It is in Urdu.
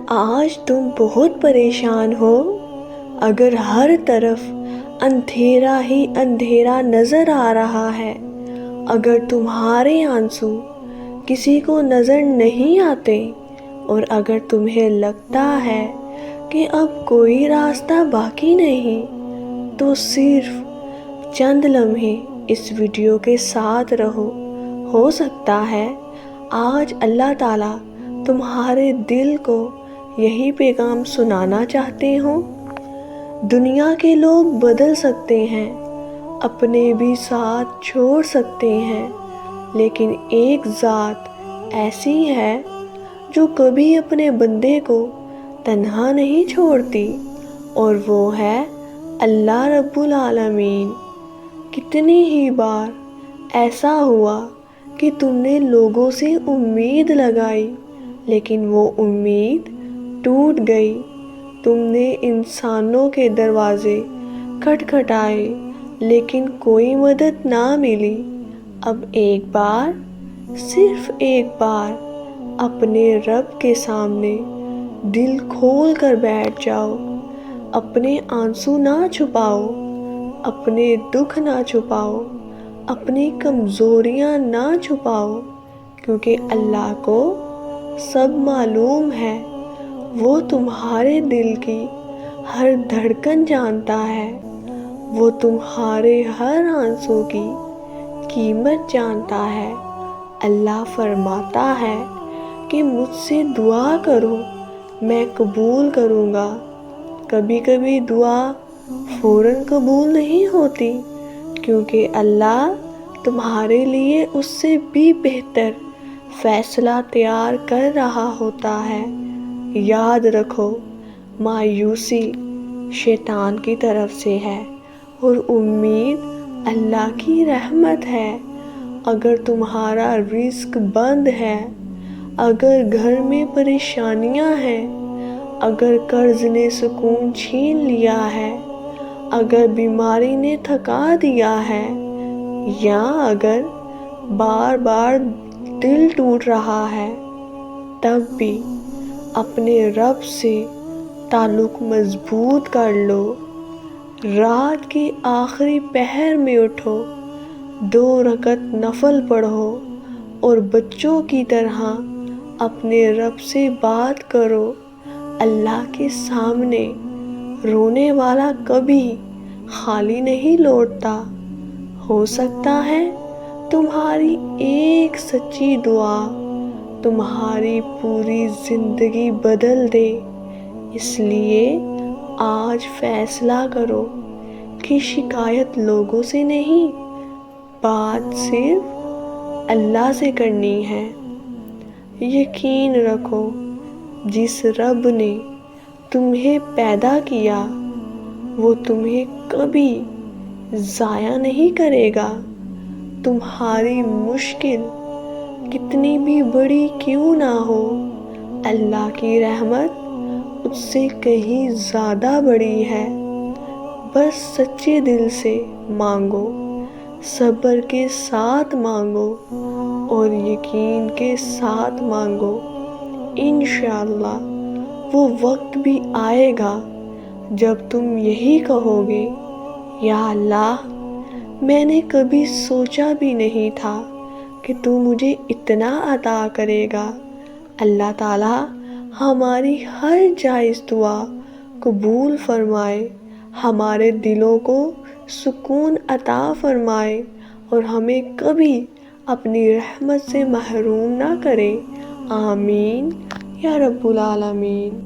آج تم بہت پریشان ہو، اگر ہر طرف اندھیرا ہی اندھیرا نظر آ رہا ہے، اگر تمہارے آنسو کسی کو نظر نہیں آتے، اور اگر تمہیں لگتا ہے کہ اب کوئی راستہ باقی نہیں، تو صرف چند لمحے اس ویڈیو کے ساتھ رہو۔ ہو سکتا ہے آج اللہ تعالیٰ تمہارے دل کو یہی پیغام سنانا چاہتے ہوں۔ دنیا کے لوگ بدل سکتے ہیں، اپنے بھی ساتھ چھوڑ سکتے ہیں، لیکن ایک ذات ایسی ہے جو کبھی اپنے بندے کو تنہا نہیں چھوڑتی، اور وہ ہے اللہ رب العالمین۔ کتنی ہی بار ایسا ہوا کہ تم نے لوگوں سے امید لگائی، لیکن وہ امید ٹوٹ گئی۔ تم نے انسانوں کے دروازے کھٹکھٹائے، لیکن کوئی مدد نہ ملی۔ اب ایک بار، صرف ایک بار اپنے رب کے سامنے دل کھول کر بیٹھ جاؤ۔ اپنے آنسو نہ چھپاؤ، اپنے دکھ نہ چھپاؤ، اپنی کمزوریاں نہ چھپاؤ، کیونکہ اللہ کو سب معلوم ہے۔ وہ تمہارے دل کی ہر دھڑکن جانتا ہے، وہ تمہارے ہر آنسو کی قیمت جانتا ہے۔ اللہ فرماتا ہے کہ مجھ سے دعا کرو، میں قبول کروں گا۔ کبھی کبھی دعا فوراً قبول نہیں ہوتی، کیونکہ اللہ تمہارے لیے اس سے بھی بہتر فیصلہ تیار کر رہا ہوتا ہے۔ یاد رکھو، مایوسی شیطان کی طرف سے ہے، اور امید اللہ کی رحمت ہے۔ اگر تمہارا رزق بند ہے، اگر گھر میں پریشانیاں ہیں، اگر قرض نے سکون چھین لیا ہے، اگر بیماری نے تھکا دیا ہے، یا اگر بار بار دل ٹوٹ رہا ہے، تب بھی اپنے رب سے تعلق مضبوط کر لو۔ رات کے آخری پہر میں اٹھو، 2 رکعت نفل پڑھو، اور بچوں کی طرح اپنے رب سے بات کرو۔ اللہ کے سامنے رونے والا کبھی خالی نہیں لوٹتا۔ ہو سکتا ہے تمہاری ایک سچی دعا تمہاری پوری زندگی بدل دے۔ اس لیے آج فیصلہ کرو کہ شکایت لوگوں سے نہیں، بات صرف اللہ سے کرنی ہے۔ یقین رکھو، جس رب نے تمہیں پیدا کیا، وہ تمہیں کبھی ضائع نہیں کرے گا۔ تمہاری مشکل کتنی بھی بڑی کیوں نہ ہو، اللہ کی رحمت اس سے کہیں زیادہ بڑی ہے۔ بس سچے دل سے مانگو، صبر کے ساتھ مانگو، اور یقین کے ساتھ مانگو۔ انشاءاللہ وہ وقت بھی آئے گا جب تم یہی کہو گے، یا اللہ، میں نے کبھی سوچا بھی نہیں تھا کہ تو مجھے اتنا عطا کرے گا۔ اللہ تعالیٰ ہماری ہر جائز دعا قبول فرمائے، ہمارے دلوں کو سکون عطا فرمائے، اور ہمیں کبھی اپنی رحمت سے محروم نہ کرے۔ آمین یا رب العالمین۔